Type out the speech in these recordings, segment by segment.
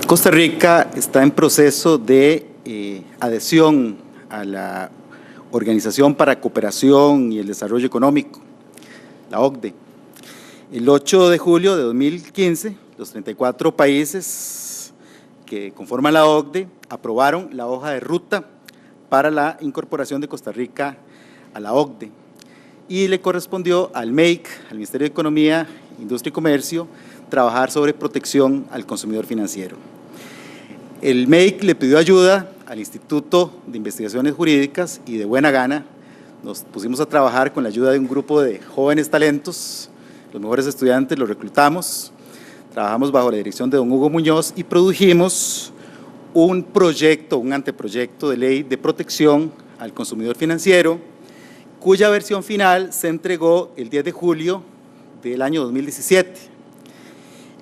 Costa Rica está en proceso de adhesión a la Organización para la Cooperación y el Desarrollo Económico, la OCDE. El 8 de julio de 2015, los 34 países que conforman la OCDE aprobaron la hoja de ruta para la incorporación de Costa Rica a la OCDE y le correspondió al MEIC, al Ministerio de Economía, Industria y Comercio, trabajar sobre protección al consumidor financiero. El MEIC le pidió ayuda al Instituto de Investigaciones Jurídicas y de buena gana nos pusimos a trabajar con la ayuda de un grupo de jóvenes talentos, los mejores estudiantes los reclutamos, trabajamos bajo la dirección de don Hugo Muñoz y produjimos un proyecto, un anteproyecto de ley de protección al consumidor financiero, cuya versión final se entregó el 10 de julio del año 2017.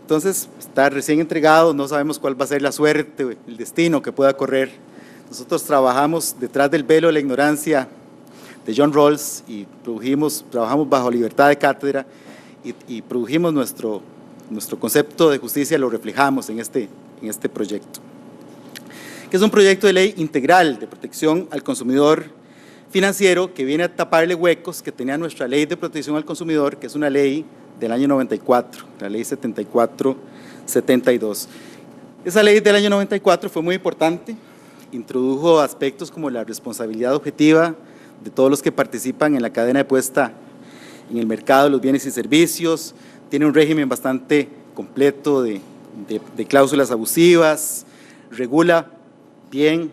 Entonces, está recién entregado, no sabemos cuál va a ser la suerte, el destino que pueda correr. Nosotros trabajamos detrás del velo de la ignorancia de John Rawls y trabajamos bajo libertad de cátedra y produjimos nuestro concepto de justicia, lo reflejamos en este proyecto, que es un proyecto de ley integral de protección al consumidor financiero que viene a taparle huecos que tenía nuestra ley de protección al consumidor, que es una ley del año 94, la ley 7472. Esa ley del año 94 fue muy importante, introdujo aspectos como la responsabilidad objetiva de todos los que participan en la cadena de puesta en el mercado de los bienes y servicios, tiene un régimen bastante completo de cláusulas abusivas, regula bien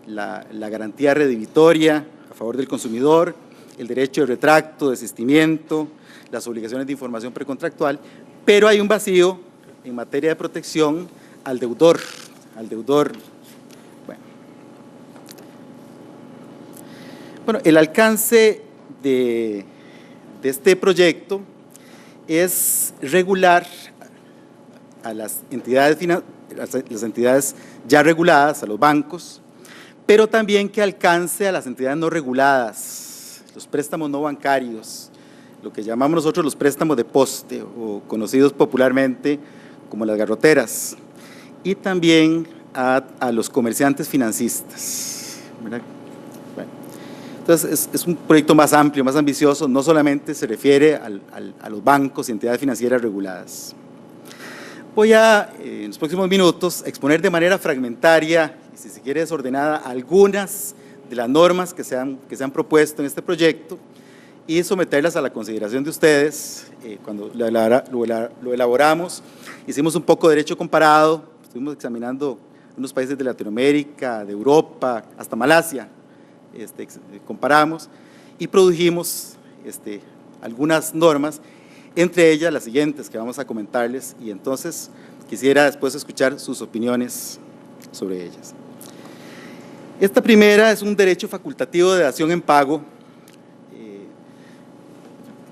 la garantía redivitoria a favor del consumidor, el derecho de retracto, desistimiento, las obligaciones de información precontractual, pero hay un vacío en materia de protección al deudor. Bueno, el alcance de este proyecto es regular a las entidades ya reguladas, a los bancos, pero también que alcance a las entidades no reguladas, los préstamos no bancarios, lo que llamamos nosotros los préstamos de poste o conocidos popularmente como las garroteras, y también a los comerciantes financistas, ¿verdad? Bueno, entonces es un proyecto más amplio, más ambicioso, no solamente se refiere a los bancos y entidades financieras reguladas. Voy a, en los próximos minutos, exponer de manera fragmentaria y si se quiere desordenada algunas de las normas que se han propuesto en este proyecto y someterlas a la consideración de ustedes. Cuando lo elaboramos, hicimos un poco de derecho comparado, estuvimos examinando unos países de Latinoamérica, de Europa, hasta Malasia, comparamos y produjimos algunas normas, entre ellas las siguientes que vamos a comentarles, y entonces quisiera después escuchar sus opiniones sobre ellas. Esta primera es un derecho facultativo de dación en pago.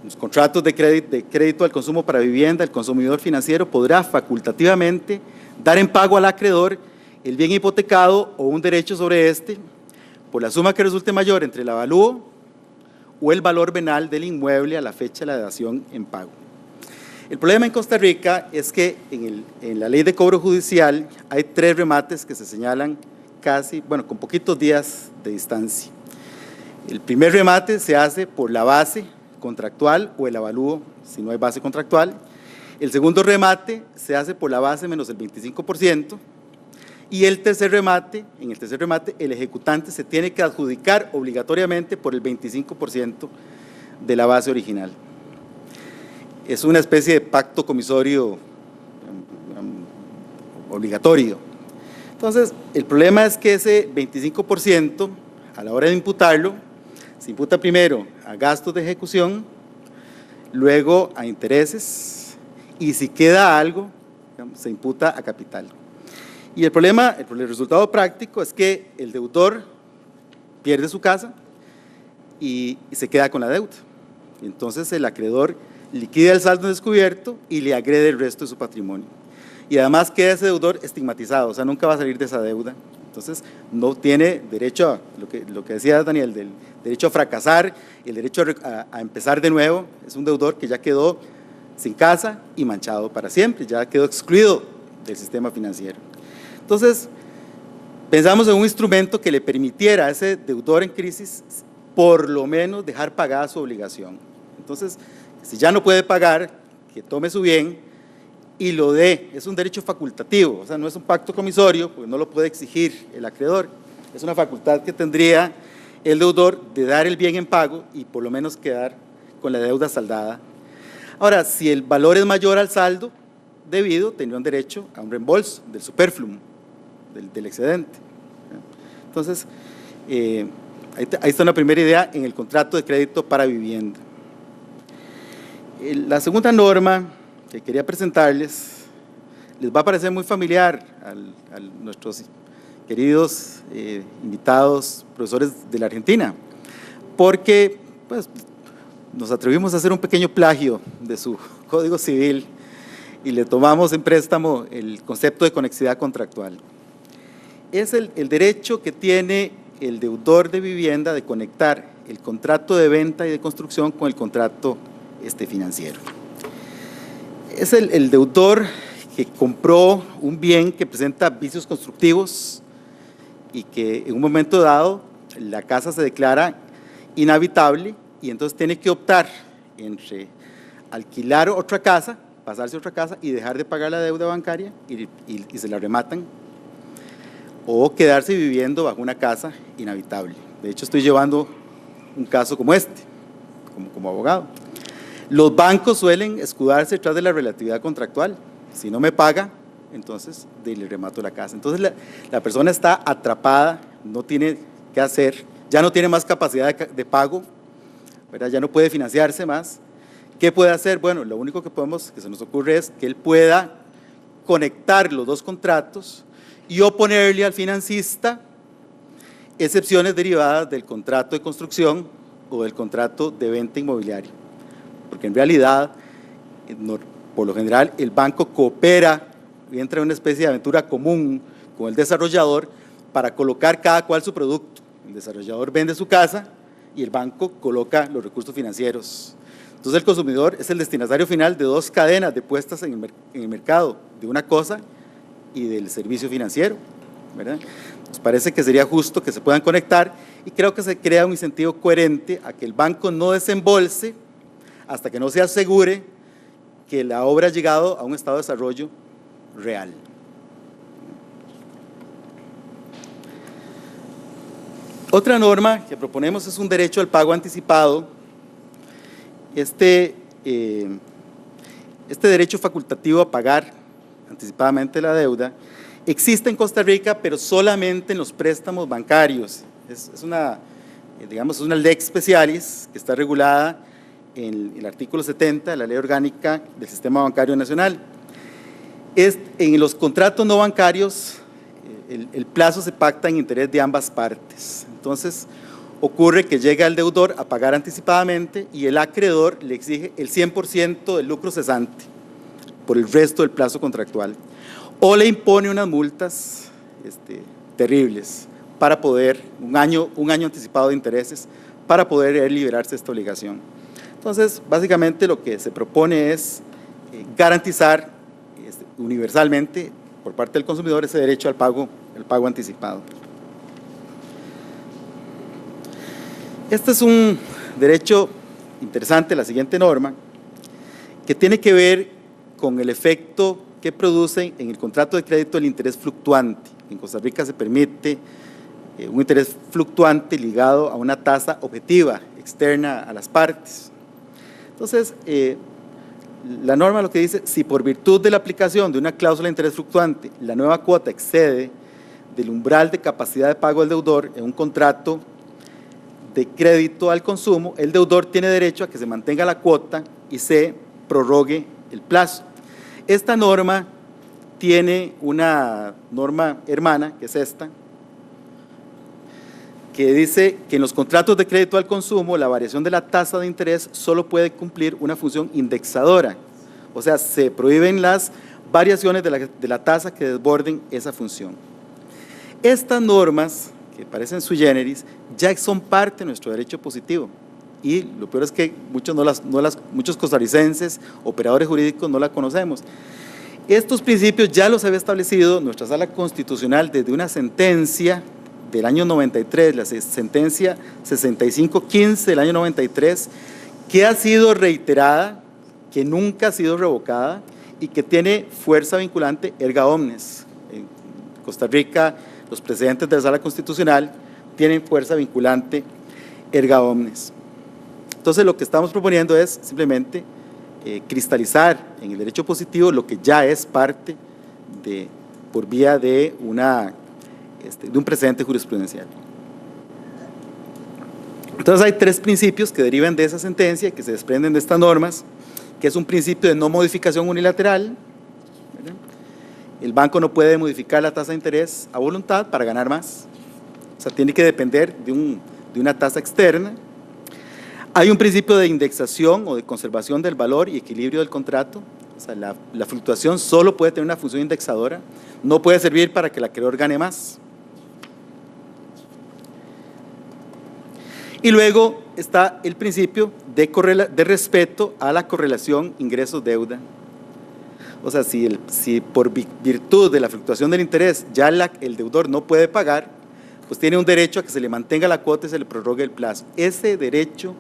Los contratos de crédito al consumo para vivienda, el consumidor financiero podrá facultativamente dar en pago al acreedor el bien hipotecado o un derecho sobre este por la suma que resulte mayor entre el avalúo o el valor venal del inmueble a la fecha de la dación en pago. El problema en Costa Rica es que en la ley de cobro judicial hay 3 remates que se señalan con poquitos días de distancia. El primer remate se hace por la base contractual o el avalúo si no hay base contractual. El segundo remate se hace por la base menos el 25%. Y en el tercer remate, el ejecutante se tiene que adjudicar obligatoriamente por el 25% de la base original. Es una especie de pacto comisorio obligatorio. Entonces, el problema es que ese 25%, a la hora de imputarlo, se imputa primero a gastos de ejecución, luego a intereses, y si queda algo, se imputa a capital. Y el resultado práctico es que el deudor pierde su casa y se queda con la deuda. Entonces el acreedor liquida el saldo descubierto y le agrede el resto de su patrimonio. Y además queda ese deudor estigmatizado, o sea, nunca va a salir de esa deuda. Entonces no tiene derecho a, lo que decía Daniel, del derecho a fracasar, el derecho a empezar de nuevo. Es un deudor que ya quedó sin casa y manchado para siempre, ya quedó excluido del sistema financiero. Entonces, pensamos en un instrumento que le permitiera a ese deudor en crisis por lo menos dejar pagada su obligación. Entonces, si ya no puede pagar, que tome su bien y lo dé. Es un derecho facultativo, o sea, no es un pacto comisorio, porque no lo puede exigir el acreedor. Es una facultad que tendría el deudor de dar el bien en pago y por lo menos quedar con la deuda saldada. Ahora, si el valor es mayor al saldo debido, tendría un derecho a un reembolso del superfluo, del excedente. Entonces, ahí está una primera idea en el contrato de crédito para vivienda. La segunda norma que quería presentarles les va a parecer muy familiar a nuestros queridos invitados profesores de la Argentina, porque pues, nos atrevimos a hacer un pequeño plagio de su Código Civil y le tomamos en préstamo el concepto de conexidad contractual. Es el derecho que tiene el deudor de vivienda de conectar el contrato de venta y de construcción con el contrato financiero. Es el deudor que compró un bien que presenta vicios constructivos y que en un momento dado la casa se declara inhabitable y entonces tiene que optar entre alquilar otra casa, pasarse a otra casa y dejar de pagar la deuda bancaria y se la rematan, o quedarse viviendo bajo una casa inhabitable. De hecho, estoy llevando un caso como este, como abogado. Los bancos suelen escudarse detrás de la relatividad contractual. Si no me paga, entonces le remato la casa. Entonces la persona está atrapada, no tiene qué hacer, ya no tiene más capacidad de pago, ¿verdad? Ya no puede financiarse más. ¿Qué puede hacer? Bueno, lo único que se nos ocurre es que él pueda conectar los dos contratos y oponerle al financista excepciones derivadas del contrato de construcción o del contrato de venta inmobiliaria. Porque en realidad, por lo general, el banco coopera y entra en una especie de aventura común con el desarrollador para colocar cada cual su producto. El desarrollador vende su casa y el banco coloca los recursos financieros. Entonces el consumidor es el destinatario final de dos cadenas de puestas en el mercado, de una cosa y del servicio financiero, ¿verdad? Nos parece que sería justo que se puedan conectar y creo que se crea un incentivo coherente a que el banco no desembolse hasta que no se asegure que la obra ha llegado a un estado de desarrollo real. Otra norma que proponemos es un derecho al pago anticipado. Este derecho facultativo a pagar anticipadamente la deuda existe en Costa Rica, pero solamente en los préstamos bancarios. Es una lex specialis que está regulada en el artículo 70 de la Ley Orgánica del Sistema Bancario Nacional. En los contratos no bancarios, el plazo se pacta en interés de ambas partes. Entonces, ocurre que llega el deudor a pagar anticipadamente y el acreedor le exige el 100% del lucro cesante por el resto del plazo contractual, o le impone unas multas terribles para poder, un año anticipado de intereses, para poder liberarse de esta obligación. Entonces, básicamente lo que se propone es garantizar universalmente por parte del consumidor ese derecho al pago anticipado. Este es un derecho interesante, la siguiente norma, que tiene que ver con el efecto que produce en el contrato de crédito el interés fluctuante. En Costa Rica se permite un interés fluctuante ligado a una tasa objetiva externa a las partes. Entonces, la norma lo que dice, si por virtud de la aplicación de una cláusula de interés fluctuante la nueva cuota excede del umbral de capacidad de pago del deudor en un contrato de crédito al consumo, el deudor tiene derecho a que se mantenga la cuota y se prorrogue el plazo. Esta norma tiene una norma hermana, que es esta, que dice que en los contratos de crédito al consumo la variación de la tasa de interés solo puede cumplir una función indexadora, o sea, se prohíben las variaciones de la tasa que desborden esa función. Estas normas, que parecen sui generis, ya son parte de nuestro derecho positivo y lo peor es que muchos costarricenses, operadores jurídicos, no la conocemos. Estos principios ya los había establecido nuestra Sala Constitucional desde una sentencia del año 93, la sentencia 6515 del año 93, que ha sido reiterada, que nunca ha sido revocada y que tiene fuerza vinculante erga omnes. En Costa Rica, los precedentes de la Sala Constitucional tienen fuerza vinculante erga omnes. Entonces, lo que estamos proponiendo es simplemente cristalizar en el derecho positivo lo que ya es parte por vía de un precedente jurisprudencial. Entonces, hay tres principios que derivan de esa sentencia, que se desprenden de estas normas, que es un principio de no modificación unilateral, ¿verdad? El banco no puede modificar la tasa de interés a voluntad para ganar más, o sea, tiene que depender de una tasa externa. Hay un principio de indexación o de conservación del valor y equilibrio del contrato, o sea, la fluctuación solo puede tener una función indexadora, no puede servir para que el acreedor gane más. Y luego está el principio de respeto a la correlación ingresos-deuda. O sea, si por virtud de la fluctuación del interés ya el deudor no puede pagar, pues tiene un derecho a que se le mantenga la cuota y se le prorrogue el plazo. Ese derecho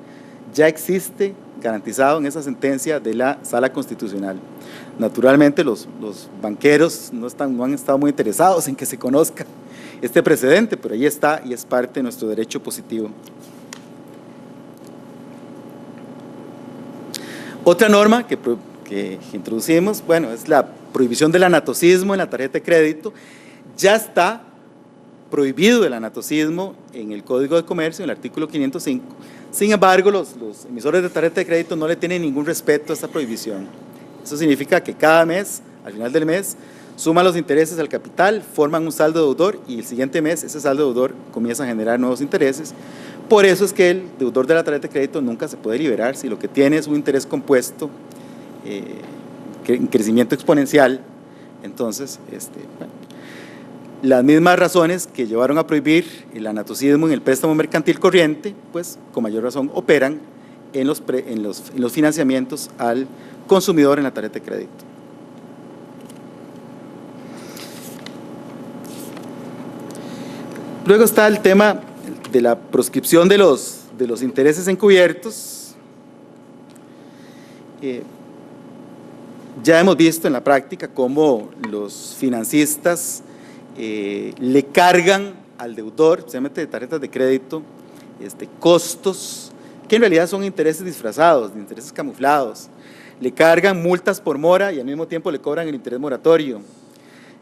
ya existe garantizado en esa sentencia de la Sala Constitucional. Naturalmente los banqueros no han estado muy interesados en que se conozca este precedente, pero ahí está y es parte de nuestro derecho positivo. Otra norma que introducimos, bueno, es la prohibición del anatocismo en la tarjeta de crédito. Ya está prohibido el anatocismo en el Código de Comercio, en el artículo 505. Sin embargo, los emisores de tarjeta de crédito no le tienen ningún respeto a esta prohibición. Eso significa que cada mes, al final del mes, suman los intereses al capital, forman un saldo deudor y el siguiente mes ese saldo deudor comienza a generar nuevos intereses. Por eso es que el deudor de la tarjeta de crédito nunca se puede liberar si lo que tiene es un interés compuesto en crecimiento exponencial. Entonces, bueno, las mismas razones que llevaron a prohibir el anatocismo en el préstamo mercantil corriente, pues con mayor razón operan en los financiamientos al consumidor en la tarjeta de crédito. Luego está el tema de la proscripción de los intereses encubiertos. Ya hemos visto en la práctica cómo los financistas le cargan al deudor, especialmente de tarjetas de crédito, costos que en realidad son intereses disfrazados, intereses camuflados. Le cargan multas por mora y al mismo tiempo le cobran el interés moratorio.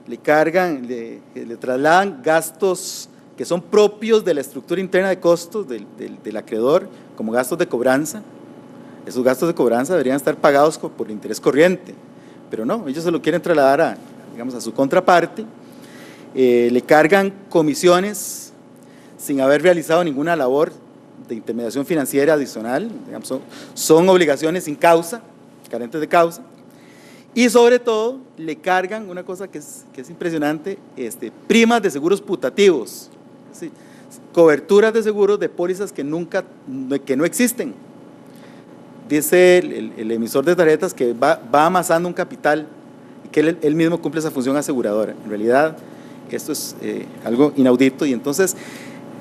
Le cargan, le trasladan gastos que son propios de la estructura interna de costos del acreedor como gastos de cobranza. Esos gastos de cobranza deberían estar pagados por interés corriente, pero no, ellos se lo quieren trasladar a su contraparte. Le cargan comisiones sin haber realizado ninguna labor de intermediación financiera adicional, digamos, son obligaciones sin causa, carentes de causa, y sobre todo le cargan una cosa que es impresionante, primas de seguros putativos, ¿sí? Coberturas de seguros de pólizas que no existen. Dice el emisor de tarjetas que va amasando un capital y que él mismo cumple esa función aseguradora. En realidad, esto es algo inaudito y entonces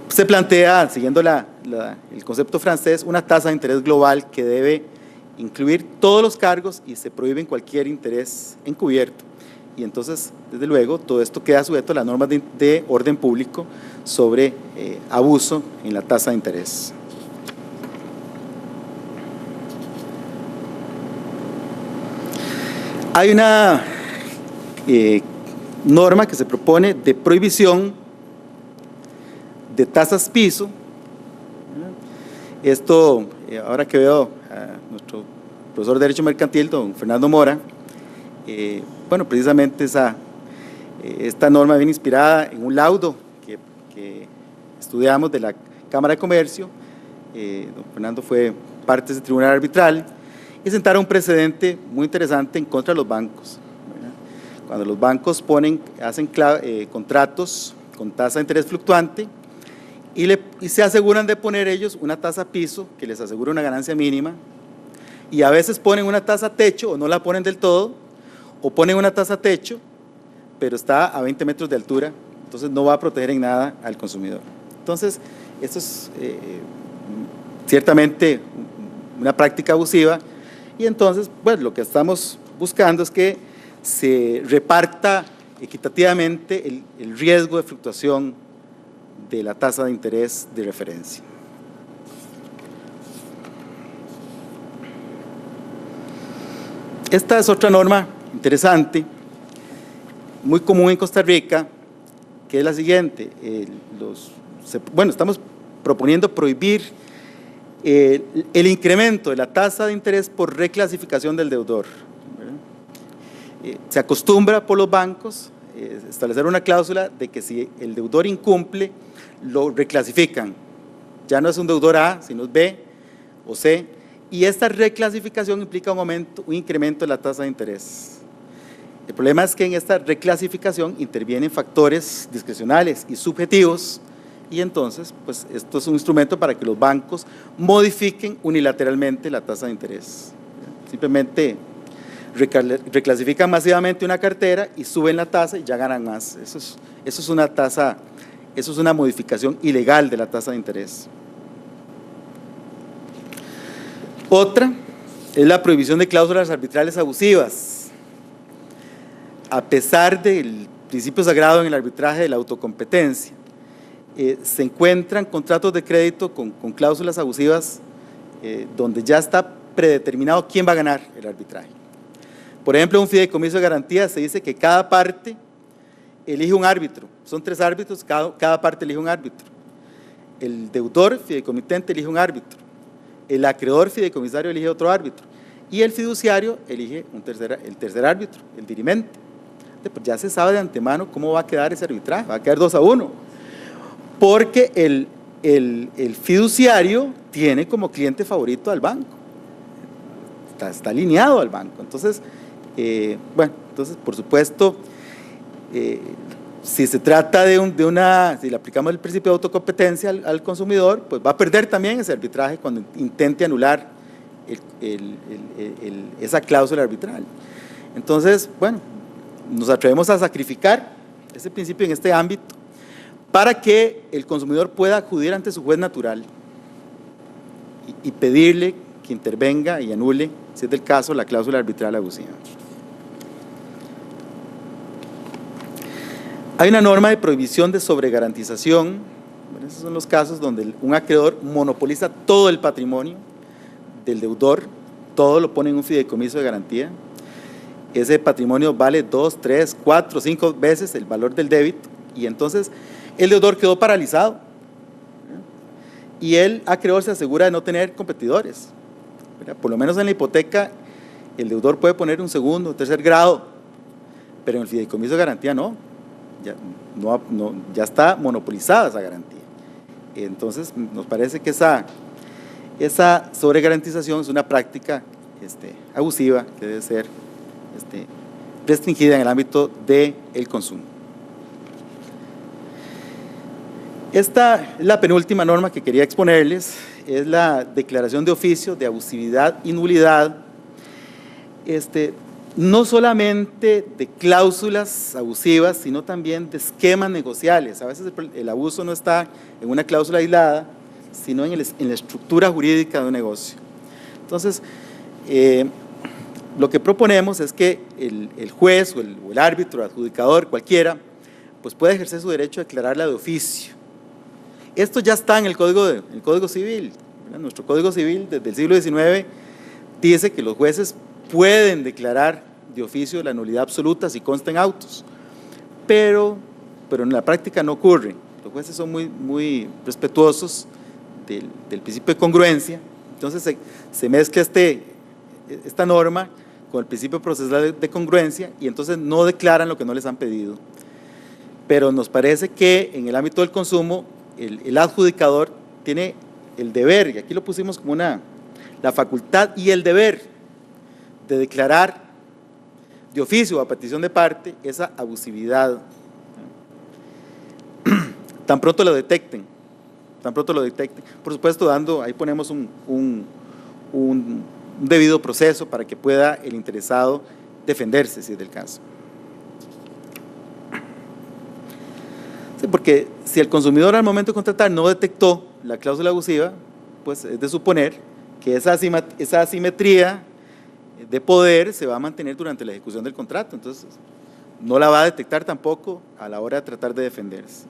se plantea, siguiendo el concepto francés, una tasa de interés global que debe incluir todos los cargos y se prohíbe cualquier interés encubierto. Y entonces, desde luego, todo esto queda sujeto a las normas de orden público sobre abuso en la tasa de interés. Hay una norma que se propone de prohibición de tasas piso. Esto, ahora que veo a nuestro profesor de Derecho Mercantil, don Fernando Mora, bueno, precisamente esta norma viene inspirada en un laudo que estudiamos de la Cámara de Comercio. Don Fernando fue parte de ese tribunal arbitral y sentaron un precedente muy interesante en contra de los bancos, ¿verdad? Cuando los bancos hacen contratos con tasa de interés fluctuante y se aseguran de poner ellos una tasa piso que les asegura una ganancia mínima, y a veces ponen una tasa techo o no la ponen del todo, o ponen una tasa techo, pero está a 20 metros de altura, entonces no va a proteger en nada al consumidor. Entonces, esto es ciertamente una práctica abusiva, y entonces, bueno, lo que estamos buscando es que se reparta equitativamente el riesgo de fluctuación de la tasa de interés de referencia. Esta es otra norma interesante, muy común en Costa Rica, que es la siguiente. Bueno, estamos proponiendo prohibir el incremento de la tasa de interés por reclasificación del deudor. Se acostumbra por los bancos establecer una cláusula de que si el deudor incumple, lo reclasifican. Ya no es un deudor A, sino es B o C, y esta reclasificación implica un incremento de la tasa de interés. El problema es que en esta reclasificación intervienen factores discrecionales y subjetivos, y entonces, pues esto es un instrumento para que los bancos modifiquen unilateralmente la tasa de interés. Simplemente reclasifican masivamente una cartera y suben la tasa y ya ganan más. Eso es una modificación ilegal de la tasa de interés. Otra es la prohibición de cláusulas arbitrales abusivas. A pesar del principio sagrado en el arbitraje de la autocompetencia, se encuentran contratos de crédito con cláusulas abusivas donde ya está predeterminado quién va a ganar el arbitraje. Por ejemplo, en un fideicomiso de garantía se dice que cada parte elige un árbitro. Son 3 árbitros, cada parte elige un árbitro. El deudor fideicomitente elige un árbitro. El acreedor fideicomisario elige otro árbitro. Y el fiduciario elige el tercer árbitro, el dirimente. Pues ya se sabe de antemano cómo va a quedar ese arbitraje, va a quedar 2-1. Porque el fiduciario tiene como cliente favorito al banco. Está alineado al banco. Entonces, entonces, por supuesto, si se trata si le aplicamos el principio de autocompetencia al consumidor, pues va a perder también ese arbitraje cuando intente anular esa cláusula arbitral. Entonces, bueno, nos atrevemos a sacrificar ese principio en este ámbito para que el consumidor pueda acudir ante su juez natural y pedirle que intervenga y anule, si es del caso, la cláusula arbitral abusiva. Hay una norma de prohibición de sobregarantización. Bueno, esos son los casos donde un acreedor monopoliza todo el patrimonio del deudor, todo lo pone en un fideicomiso de garantía. Ese patrimonio vale 2, 3, 4, 5 veces el valor del débito, y entonces el deudor quedó paralizado. Y el acreedor se asegura de no tener competidores. Por lo menos en la hipoteca, el deudor puede poner un segundo o tercer grado, pero en el fideicomiso de garantía no. Ya está monopolizada esa garantía. Entonces, nos parece que esa sobregarantización es una práctica abusiva que debe ser restringida en el ámbito del consumo. Esta es la penúltima norma que quería exponerles, es la declaración de oficio de abusividad y nulidad, no solamente de cláusulas abusivas, sino también de esquemas negociales. A veces el abuso no está en una cláusula aislada, sino en la estructura jurídica de un negocio. Entonces, lo que proponemos es que el juez o el árbitro, el adjudicador, cualquiera, pues puede ejercer su derecho a declararla de oficio. Esto ya está en el Código Civil. Nuestro Código Civil desde el siglo XIX dice que los jueces pueden declarar de oficio la nulidad absoluta si consta en autos, pero en la práctica no ocurre. Los jueces son muy respetuosos del principio de congruencia, entonces se mezcla esta norma con el principio procesal de congruencia y entonces no declaran lo que no les han pedido. Pero nos parece que en el ámbito del consumo el adjudicador tiene el deber, y aquí lo pusimos como la facultad y el deber de declarar de oficio o a petición de parte esa abusividad. Tan pronto lo detecten. Por supuesto, ahí ponemos un debido proceso para que pueda el interesado defenderse si es del caso. Sí, porque si el consumidor al momento de contratar no detectó la cláusula abusiva, pues es de suponer que esa asimetría de poder se va a mantener durante la ejecución del contrato, entonces no la va a detectar tampoco a la hora de tratar de defenderse.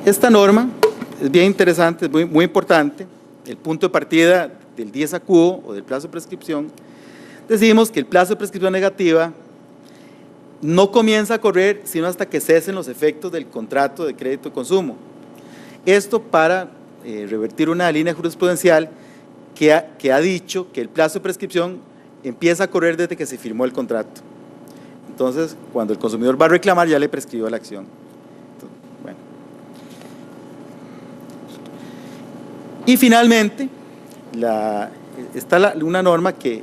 Esta norma es bien interesante, es muy importante. El punto de partida del 10 a cubo o del plazo de prescripción, decimos que el plazo de prescripción negativa no comienza a correr sino hasta que cesen los efectos del contrato de crédito de consumo. Esto para revertir una línea jurisprudencial que ha dicho que el plazo de prescripción empieza a correr desde que se firmó el contrato. Entonces, cuando el consumidor va a reclamar, ya le prescribió la acción. Entonces, bueno. Y finalmente, está una norma que,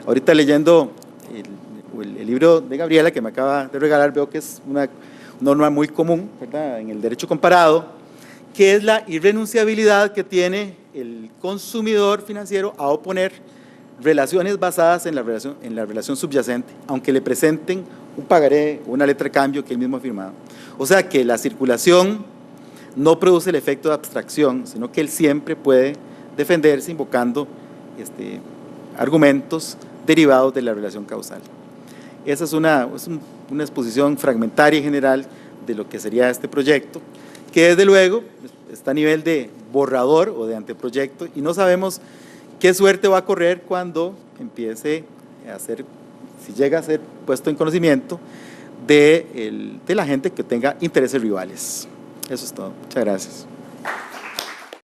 ahorita leyendo el libro de Gabriela que me acaba de regalar, veo que es una norma muy común, ¿verdad?, en el derecho comparado, que es la irrenunciabilidad que tiene el consumidor financiero a oponer relaciones basadas en la relación subyacente, aunque le presenten un pagaré o una letra de cambio que él mismo ha firmado. O sea que la circulación no produce el efecto de abstracción, sino que él siempre puede defenderse invocando argumentos derivados de la relación causal. Esa es una exposición fragmentaria y general de lo que sería este proyecto, que desde luego está a nivel de borrador o de anteproyecto y no sabemos qué suerte va a correr cuando empiece a ser, si llega a ser puesto en conocimiento de la gente que tenga intereses rivales. Eso es todo. Muchas gracias.